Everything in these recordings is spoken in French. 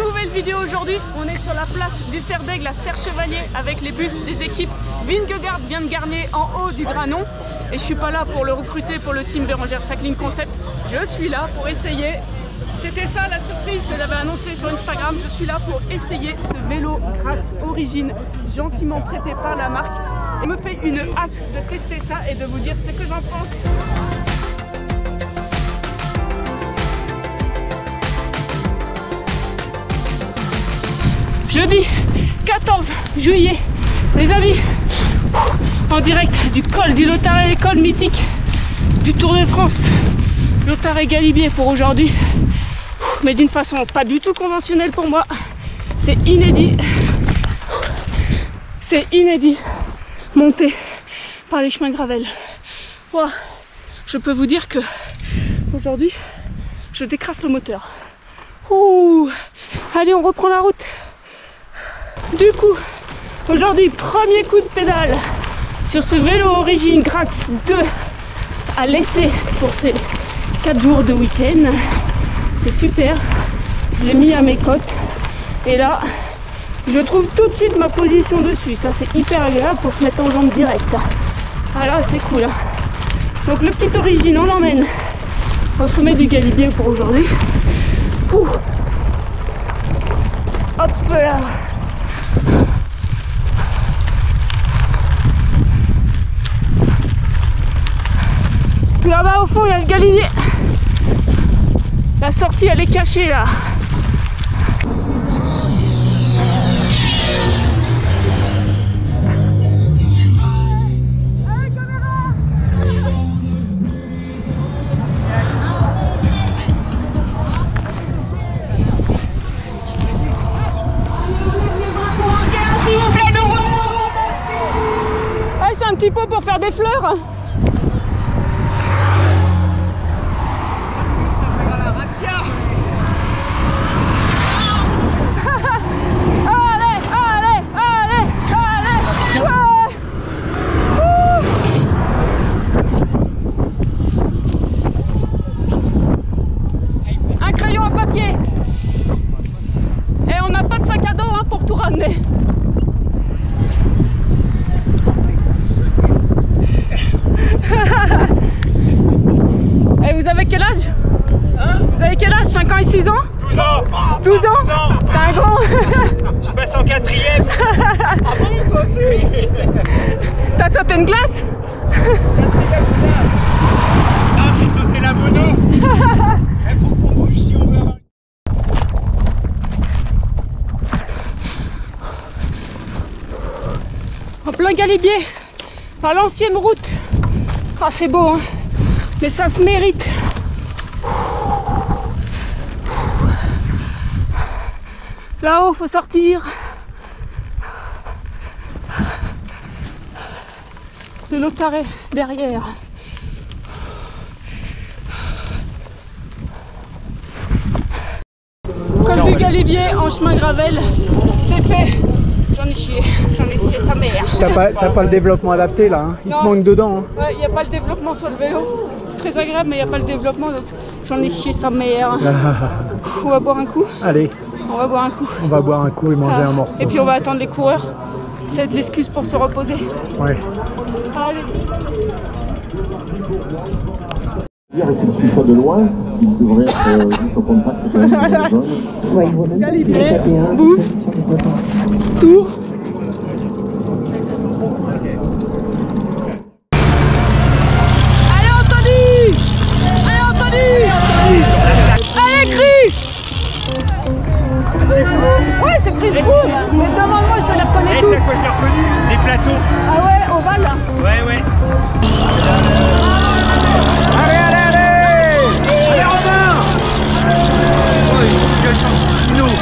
Nouvelle vidéo aujourd'hui, on est sur la place du Cerf d'Aigle à Serre-Chevalier avec les bus des équipes Vingegaard vient de Garnier en haut du Granon. Et je suis pas là pour le recruter pour le team Bérengère Cycling Concept, je suis là pour essayer. C'était ça la surprise que j'avais annoncée sur Instagram. Je suis là pour essayer ce vélo Grax Origine, gentiment prêté par la marque. Il me fait une hâte de tester ça et de vous dire ce que j'en pense. Jeudi 14 juillet, les amis, en direct du col du Lautaret, col mythique du Tour de France, Lautaret-Galibier pour aujourd'hui, mais d'une façon pas du tout conventionnelle pour moi. C'est inédit, monté par les chemins gravel. Wow. Je peux vous dire que aujourd'hui, je décrasse le moteur. Ouh. Allez, on reprend la route. Du coup, aujourd'hui, premier coup de pédale sur ce vélo Origine Grax 2 à l'essai pour ces 4 jours de week-end. C'est super, je l'ai mis à mes côtes et là, je trouve tout de suite ma position dessus. Ça, c'est hyper agréable pour se mettre en jambes direct. Ah là, c'est cool. Donc le petit Origine, on l'emmène au sommet du Galibier pour aujourd'hui. Hop là. Tout là-bas au fond, il y a le Galibier. La sortie, elle est cachée là. Ah, c'est un petit pot pour faire des fleurs. Et vous avez quel âge? Vous avez quel âge? 5 ans et 6 ans? 12 ans. 12 ans? T'es un grand. Je passe en 4ème. Ah bon, toi aussi? T'as sauté une glace? 4ème classe. Ah, j'ai sauté la mono. Il faut qu'on bouge si on veut avoir... En plein Galibier, par l'ancienne route. Ah, c'est beau, hein, mais ça se mérite. Là-haut, faut sortir. Le Lautaret derrière. Comme du Galibier en chemin gravel, c'est fait. J'en ai chié sa mère. T'as pas le développement adapté là, hein. Il te manque dedans. Hein. Ouais, il n'y a pas le développement sur le vélo. Très agréable, mais il n'y a pas le développement, donc j'en ai chié sa mère. On va boire un coup. Allez. On va boire un coup. On va boire un coup et manger un morceau. Et puis on va attendre les coureurs. Ça va être l'excuse pour se reposer. Ouais. Allez. Avec qu'il suit ça de loin, il devrait être juste au contact quand même de la zone. Galibier, bouffe, tour. Allez Anthony! Allez Anthony! Allez Chris! Ouais, c'est Chris Froome. Mais demande-moi, je te les reconnais tous. C'est quoi, je l'ai reconnu? Des plateaux. Ah ouais, ovale. Ouais. Allez Robin! Oh, il faut que je change nous.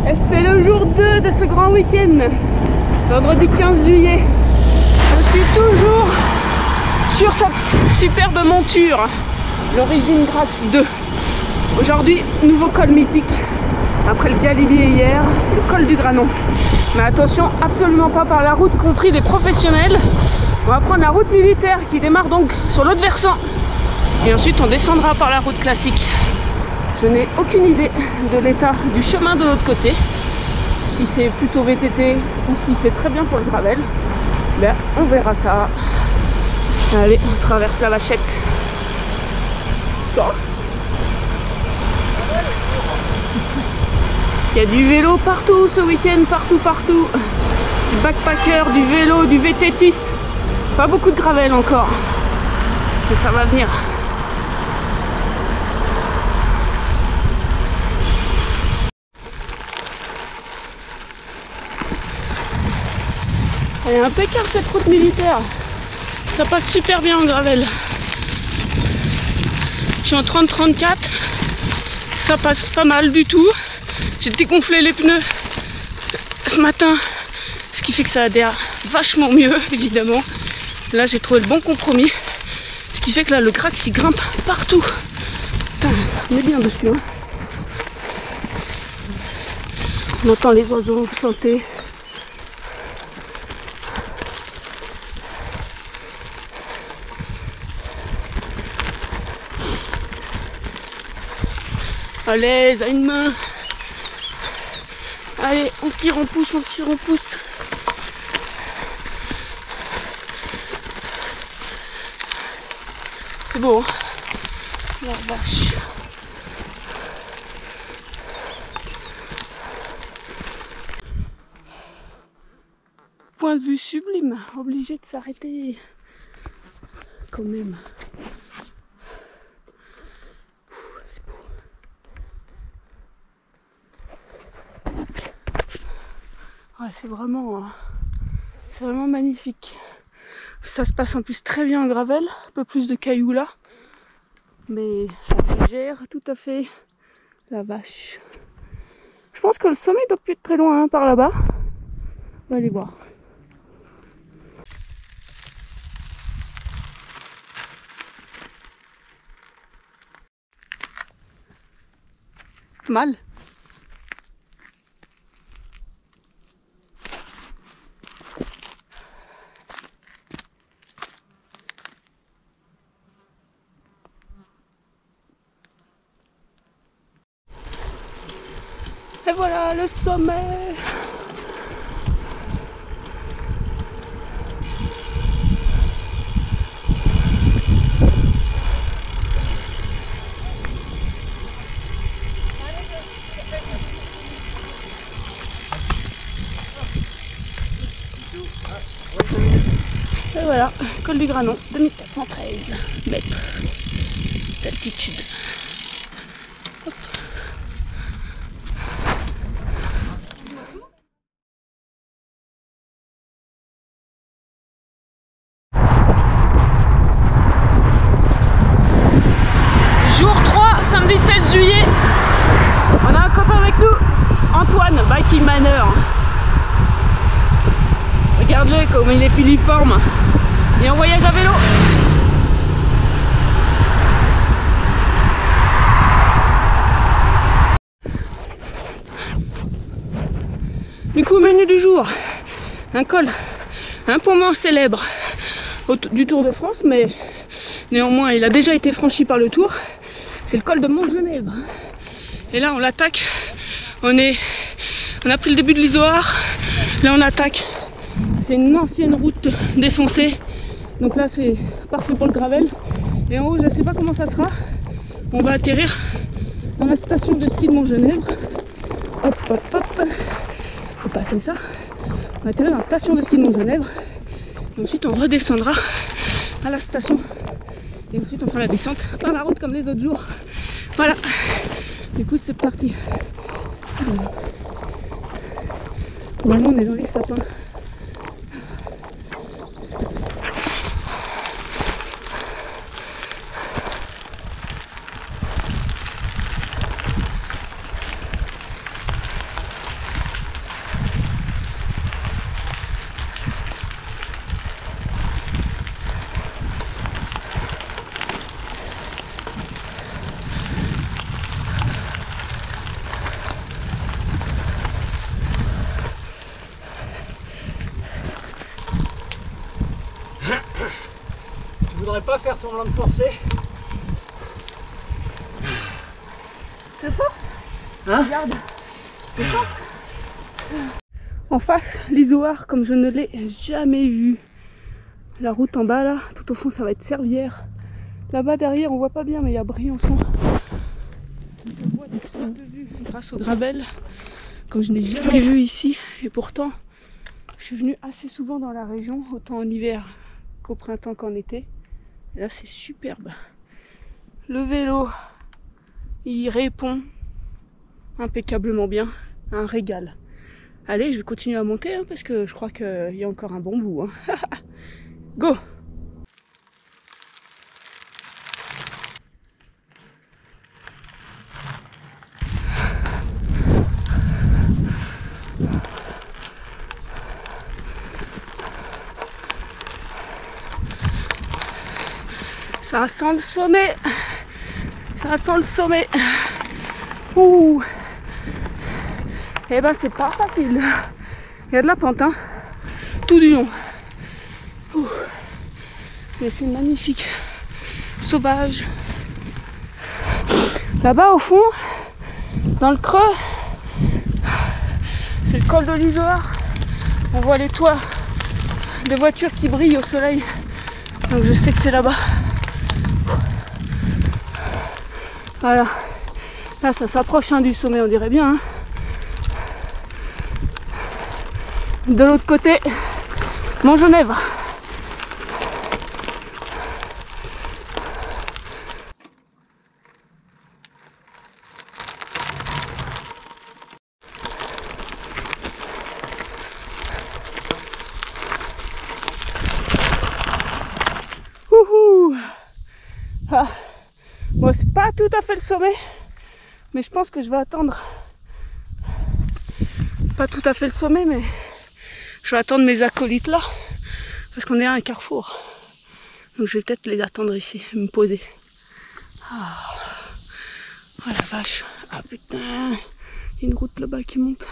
Et c'est le jour 2 de ce grand week-end, vendredi 15 juillet. Je suis toujours sur cette superbe monture, l'Origine Grax 2. Aujourd'hui, nouveau col mythique. Après le Galibier hier, le col col du Granon. Mais attention, absolument pas par la route compris des professionnels. On va prendre la route militaire qui démarre donc sur l'autre versant. Et ensuite on descendra par la route classique. Je n'ai aucune idée de l'état du chemin de l'autre côté. Si c'est plutôt VTT ou si c'est très bien pour le gravel. Ben, on verra ça. Allez, on traverse la Vachette. Il y a du vélo partout ce week-end, partout. Du backpacker, du vélo, du VTTiste. Pas beaucoup de gravel encore. Mais ça va venir. Elle est impeccable cette route militaire. Ça passe super bien en gravel. Je suis en 30-34. Ça passe pas mal du tout. J'ai dégonflé les pneus ce matin. Ce qui fait que ça adhère vachement mieux, évidemment. Là, j'ai trouvé le bon compromis. Ce qui fait que là, le crack s'y grimpe partout. Putain, on est bien dessus. Hein. On entend les oiseaux chanter. À l'aise, à une main. Allez, on tire, on pousse, on tire, on pousse. C'est beau, hein? La vache. Point de vue sublime, obligé de s'arrêter quand même. C'est beau. Ouais, c'est vraiment magnifique. Ça se passe en plus très bien en gravel, un peu plus de cailloux là. Mais ça gère tout à fait la vache. Je pense que le sommet doit plus être très loin hein, par là-bas. On va aller voir. Mal. Et voilà le sommet. Et voilà, col du Granon, 2413 mètres d'altitude. Hop. Jour 3, samedi 16 juillet. On a un copain avec nous, Antoine, Biking Manor. Regarde-le comme il est filiforme. Et on voyage à vélo. Du coup, menu du jour. Un col un peu moins célèbre du Tour de France, mais néanmoins il a déjà été franchi par le Tour. C'est le col de Montgenèvre. Et là on l'attaque. On a pris le début de l'Isoard. Là on attaque. C'est une ancienne route défoncée. Donc là c'est parfait pour le gravel. Et en haut je sais pas comment ça sera. On va atterrir dans la station de ski de Montgenèvre. Hop hop hop. Faut passer ça. On va atterrir dans la station de ski de Montgenèvre. Et ensuite on redescendra à la station. Et ensuite on fera la descente par la route comme les autres jours. Voilà. Du coup c'est parti. Maintenant on est dans les sapins. faudrait pas faire semblant de forcer. Je force. Hein? Regarde. Je force. En face, l'Izoard comme je ne l'ai jamais vu. La route en bas là, tout au fond ça va être Servières. Là-bas derrière on voit pas bien mais il y a Briançon. Je vois des spots de vue grâce au gravel comme je n'ai jamais vu ici. Et pourtant je suis venue assez souvent dans la région, autant en hiver qu'au printemps qu'en été. Et là c'est superbe. Le vélo, il répond impeccablement bien, un régal. Allez, je vais continuer à monter hein, parce que je crois qu'il y a encore un bon bout. Hein. Go! Ça sent le sommet. Ça sent le sommet. Ouh. Eh ben c'est pas facile. Il y a de la pente, hein. Tout du long. Ouh. Mais c'est magnifique. Sauvage. Là-bas au fond, dans le creux, c'est le col de l'Izoard. On voit les toits de voitures qui brillent au soleil. Donc je sais que c'est là-bas. Voilà. Là ça s'approche hein, du sommet, on dirait bien. Hein. De l'autre côté, Montgenèvre. Wouhou! Ah. Bon, c'est pas tout à fait le sommet, mais je pense que je vais attendre. Pas tout à fait le sommet, mais je vais attendre mes acolytes là, parce qu'on est à un carrefour. Donc je vais peut-être les attendre ici, me poser. Ah. Oh la vache. Ah putain, il y a une route là-bas qui monte.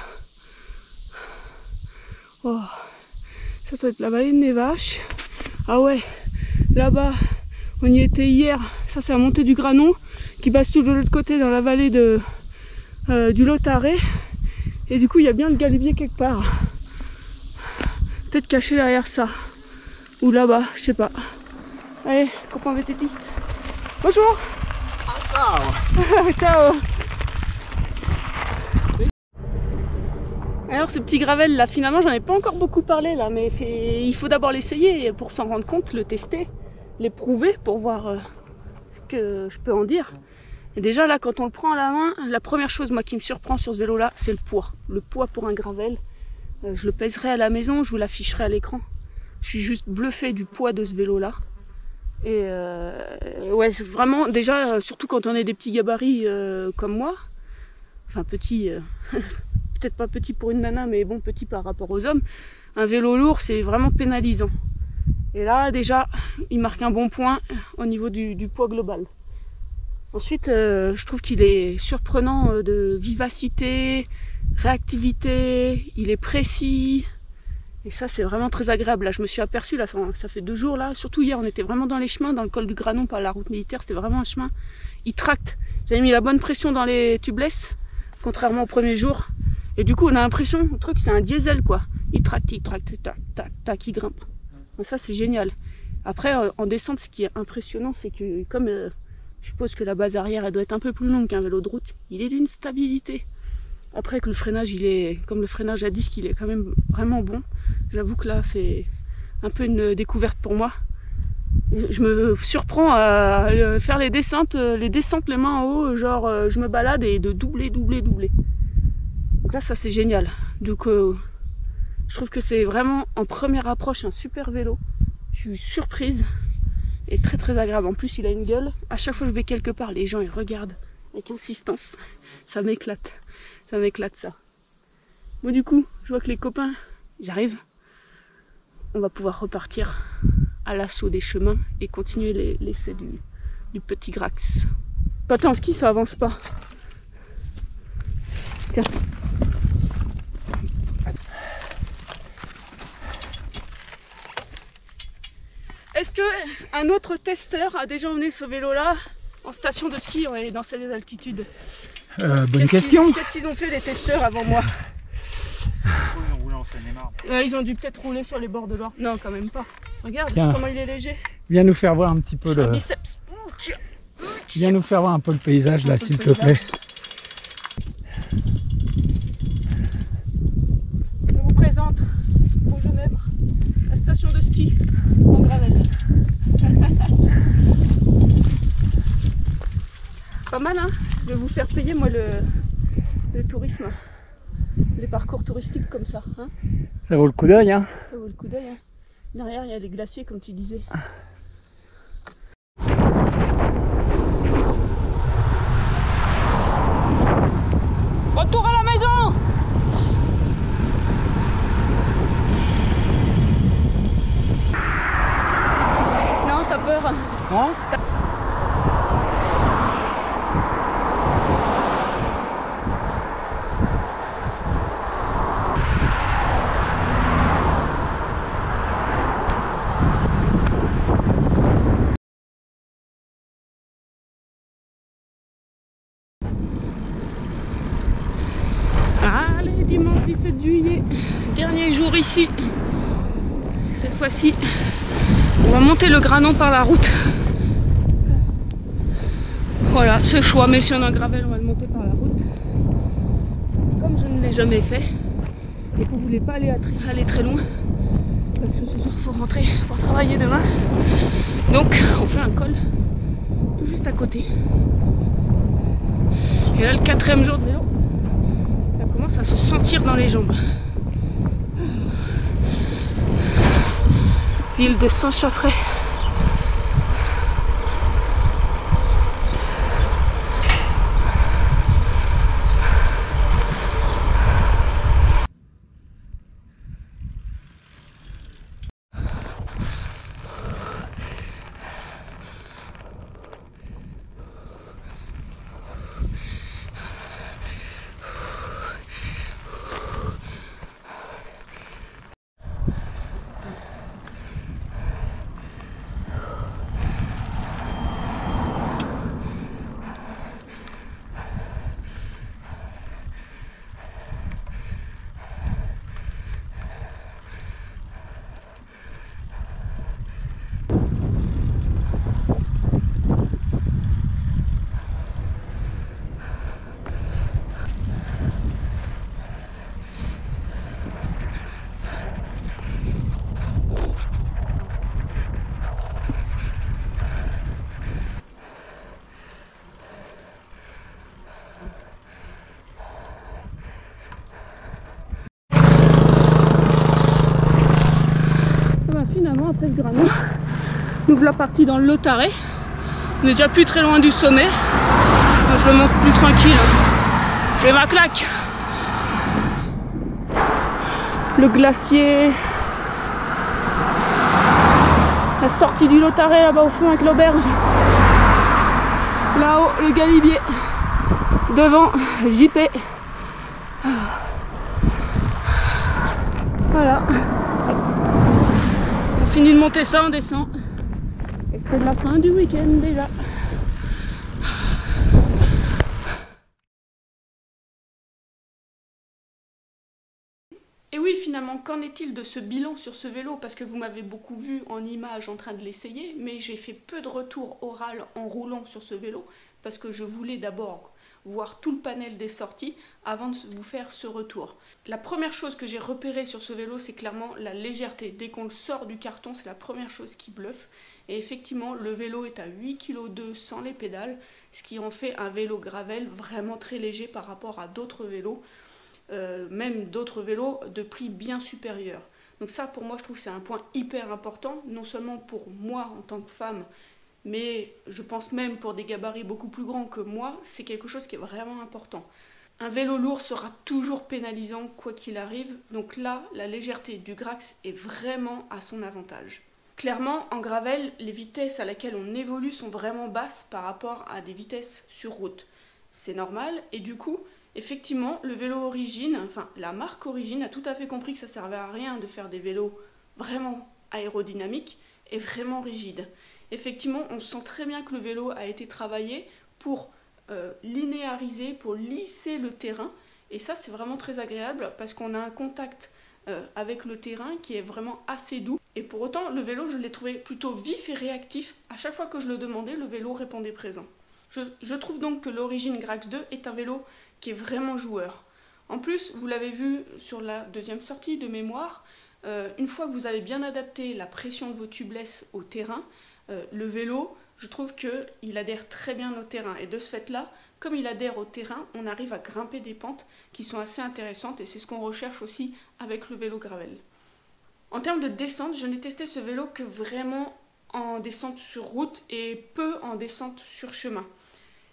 Oh. Ça doit être la vallée de Névache. Ah ouais, là-bas, on y était hier. Ça c'est la montée du Granon qui bascule de l'autre côté dans la vallée de, du Lotaré. Et du coup il y a bien le Galibier quelque part. Peut-être caché derrière ça. Ou là-bas, je sais pas. Allez, copain vététiste. Bonjour. Ciao. Ciao. Alors ce petit gravel là, finalement j'en ai pas encore beaucoup parlé là, mais il faut d'abord l'essayer pour s'en rendre compte, le tester, l'éprouver pour voir ce que je peux en dire. Et déjà là quand on le prend à la main, la première chose moi qui me surprend sur ce vélo là, c'est le poids. Le poids pour un gravel. Je le pèserai à la maison, je vous l'afficherai à l'écran. Je suis juste bluffée du poids de ce vélo là. Et ouais, vraiment déjà, surtout quand on est des petits gabarits comme moi, enfin petit, peut-être pas petit pour une nana, mais bon petit par rapport aux hommes, un vélo lourd c'est vraiment pénalisant. Et là déjà, il marque un bon point au niveau du poids global. Ensuite, je trouve qu'il est surprenant de vivacité, réactivité, il est précis. Et ça c'est vraiment très agréable. Là je me suis aperçue, là, ça fait 2 jours là, surtout hier on était vraiment dans les chemins, dans le col du Granon par la route militaire, c'était vraiment un chemin. Il tracte. J'avais mis la bonne pression dans les tubeless, contrairement au premier jour. Et du coup on a l'impression, le truc c'est un diesel quoi. Il tracte, tac, tac, tac, il grimpe. Donc ça c'est génial. Après en descente ce qui est impressionnant c'est que comme je suppose que la base arrière elle doit être un peu plus longue qu'un vélo de route, il est d'une stabilité. Après que le freinage il est, comme le freinage à disque il est quand même vraiment bon. J'avoue que là c'est un peu une découverte pour moi. Je me surprends à faire les descentes les mains en haut, genre je me balade et de doubler. Donc là ça c'est génial. Donc je trouve que c'est vraiment en première approche un super vélo. Je suis surprise et très très agréable. En plus il a une gueule. À chaque fois que je vais quelque part, les gens ils regardent avec insistance. Ça m'éclate. Ça m'éclate ça. Bon du coup, je vois que les copains, ils arrivent. On va pouvoir repartir à l'assaut des chemins et continuer l'essai du petit Grax. Quand t'es en ski, ça avance pas. Tiens. Est-ce que un autre testeur a déjà emmené ce vélo-là en station de ski et dans ces altitudes? Bonne question. Qu'est-ce qu'ils ont fait les testeurs avant moi? Ils ont roulé en Seine-et-Marne. Ils ont dû peut-être rouler sur les bords de l'Or. Non, quand même pas. Regarde Tiens. comment il est léger. Viens nous faire voir un petit peu le... Biceps. Viens nous faire voir un peu le paysage là, s'il te plaît. Je vous présente au Genève la station de ski en gravel. Pas mal, hein? Je vais vous faire payer moi le tourisme, les parcours touristiques comme ça. Hein? Ça vaut le coup d'œil, hein? Ça vaut le coup d'œil. Hein? Derrière, il y a les glaciers, comme tu disais. Retour à la maison! Non, t'as peur? Hein? Allez, dimanche 17 juillet, dernier jour ici. Cette fois-ci, on va monter le Granon par la route. Voilà, ce choix, mais si on a un gravel, on va le monter par la route. Comme je ne l'ai jamais fait, et qu'on ne voulait pas aller très loin, parce que ce soir, il faut rentrer pour travailler demain. Donc, on fait un col tout juste à côté. Et là, le 4e jour de vélo. Ça commence à se sentir dans les jambes. L'île de Saint-Chaffray. Finalement, après ce Granon, nous voilà partis dans le Lotaré. On est déjà plus très loin du sommet. Donc je monte plus tranquille. J'ai ma claque. Le glacier. La sortie du Lotaré là-bas au fond avec l'auberge. Là-haut, le Galibier. Devant, JP. Voilà. On finit de monter ça, on descend. Et c'est la fin du week-end déjà. Et oui, finalement, qu'en est-il de ce bilan sur ce vélo? Parce que vous m'avez beaucoup vu en images en train de l'essayer, mais j'ai fait peu de retours oral en roulant sur ce vélo, parce que je voulais d'abord voir tout le panel des sorties avant de vous faire ce retour. La première chose que j'ai repérée sur ce vélo, c'est clairement la légèreté. Dès qu'on le sort du carton, c'est la première chose qui bluffe. Et effectivement, le vélo est à 8,2 kg sans les pédales, ce qui en fait un vélo gravel vraiment très léger par rapport à d'autres vélos, même d'autres vélos de prix bien supérieur. Donc ça, pour moi, je trouve que c'est un point hyper important, non seulement pour moi en tant que femme, mais je pense même pour des gabarits beaucoup plus grands que moi, c'est quelque chose qui est vraiment important. Un vélo lourd sera toujours pénalisant quoi qu'il arrive, donc là, la légèreté du Grax est vraiment à son avantage. Clairement, en gravel, les vitesses à laquelle on évolue sont vraiment basses par rapport à des vitesses sur route. C'est normal, et du coup, effectivement, le vélo Origine, enfin la marque Origine a tout à fait compris que ça servait à rien de faire des vélos vraiment aérodynamiques, est vraiment rigide. Effectivement, on sent très bien que le vélo a été travaillé pour linéariser, pour lisser le terrain. Et ça, c'est vraiment très agréable parce qu'on a un contact avec le terrain qui est vraiment assez doux. Et pour autant, le vélo, je l'ai trouvé plutôt vif et réactif. À chaque fois que je le demandais, le vélo répondait présent. Je trouve donc que l'Origin Grax 2 est un vélo qui est vraiment joueur. En plus, vous l'avez vu sur la deuxième sortie de mémoire, une fois que vous avez bien adapté la pression de vos tubeless au terrain, le vélo, je trouve qu'il adhère très bien au terrain. Et de ce fait-là, comme il adhère au terrain, on arrive à grimper des pentes qui sont assez intéressantes et c'est ce qu'on recherche aussi avec le vélo gravel. En termes de descente, je n'ai testé ce vélo que vraiment en descente sur route et peu en descente sur chemin.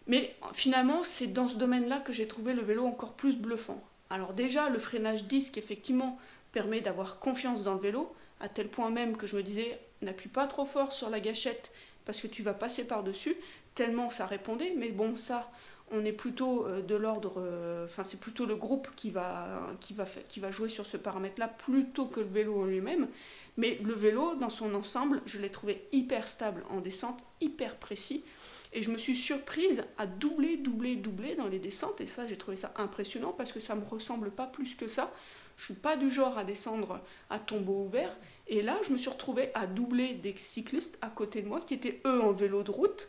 Mais finalement, c'est dans ce domaine-là que j'ai trouvé le vélo encore plus bluffant. Alors déjà, le freinage disque, effectivement, permet d'avoir confiance dans le vélo, à tel point même que je me disais, n'appuie pas trop fort sur la gâchette parce que tu vas passer par-dessus, tellement ça répondait. Mais bon, ça, on est plutôt de l'ordre... Enfin, c'est plutôt le groupe qui va jouer sur ce paramètre-là, plutôt que le vélo en lui-même. Mais le vélo, dans son ensemble, je l'ai trouvé hyper stable en descente, hyper précis. Et je me suis surprise à doubler dans les descentes. Et ça, j'ai trouvé ça impressionnant parce que ça ne me ressemble pas plus que ça. Je ne suis pas du genre à descendre à tombeau ouvert. Et là, je me suis retrouvée à doubler des cyclistes à côté de moi qui étaient eux en vélo de route.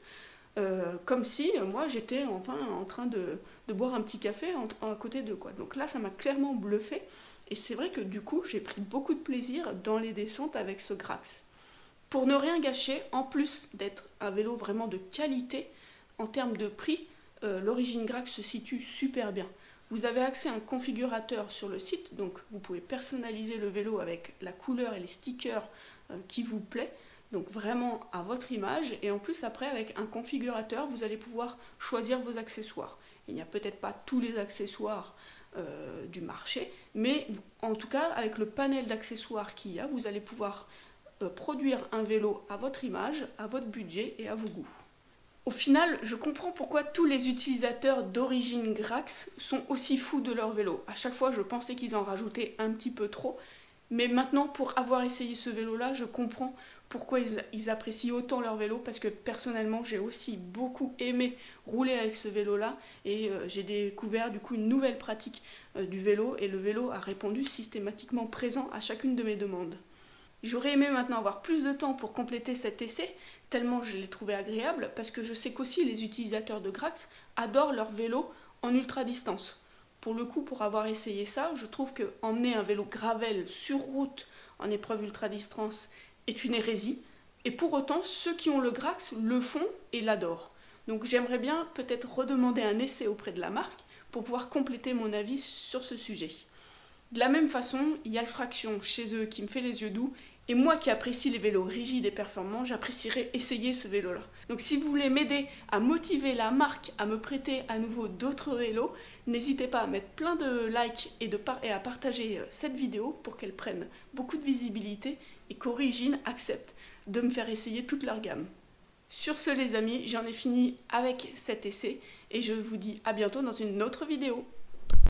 Comme si moi, j'étais enfin en train de boire un petit café à côté d'eux, quoi. Donc là, ça m'a clairement bluffé. Et c'est vrai que du coup, j'ai pris beaucoup de plaisir dans les descentes avec ce Grax. Pour ne rien gâcher, en plus d'être un vélo vraiment de qualité, en termes de prix, l'Origin Grax se situe super bien. Vous avez accès à un configurateur sur le site, donc vous pouvez personnaliser le vélo avec la couleur et les stickers qui vous plaît, donc vraiment à votre image. Et en plus après, avec un configurateur, vous allez pouvoir choisir vos accessoires. Il n'y a peut-être pas tous les accessoires du marché, mais en tout cas, avec le panel d'accessoires qu'il y a, vous allez pouvoir produire un vélo à votre image, à votre budget et à vos goûts. Au final, je comprends pourquoi tous les utilisateurs d'Origin Grax sont aussi fous de leur vélo. À chaque fois, je pensais qu'ils en rajoutaient un petit peu trop, mais maintenant, pour avoir essayé ce vélo-là, je comprends pourquoi ils apprécient autant leur vélo, parce que personnellement, j'ai aussi beaucoup aimé rouler avec ce vélo-là, et j'ai découvert du coup une nouvelle pratique du vélo, et le vélo a répondu systématiquement présent à chacune de mes demandes. J'aurais aimé maintenant avoir plus de temps pour compléter cet essai, tellement je l'ai trouvé agréable, parce que je sais qu'aussi les utilisateurs de Grax adorent leur vélo en ultra distance. Pour le coup, pour avoir essayé ça, je trouve que emmener un vélo gravel sur route en épreuve ultra distance est une hérésie, et pour autant, ceux qui ont le Grax le font et l'adorent. Donc j'aimerais bien peut-être redemander un essai auprès de la marque pour pouvoir compléter mon avis sur ce sujet. De la même façon, il y a le Fraction chez eux qui me fait les yeux doux, et moi qui apprécie les vélos rigides et performants, j'apprécierais essayer ce vélo-là. Donc si vous voulez m'aider à motiver la marque à me prêter à nouveau d'autres vélos, n'hésitez pas à mettre plein de likes et à partager cette vidéo pour qu'elle prenne beaucoup de visibilité et qu'Origin accepte de me faire essayer toute leur gamme. Sur ce les amis, j'en ai fini avec cet essai et je vous dis à bientôt dans une autre vidéo.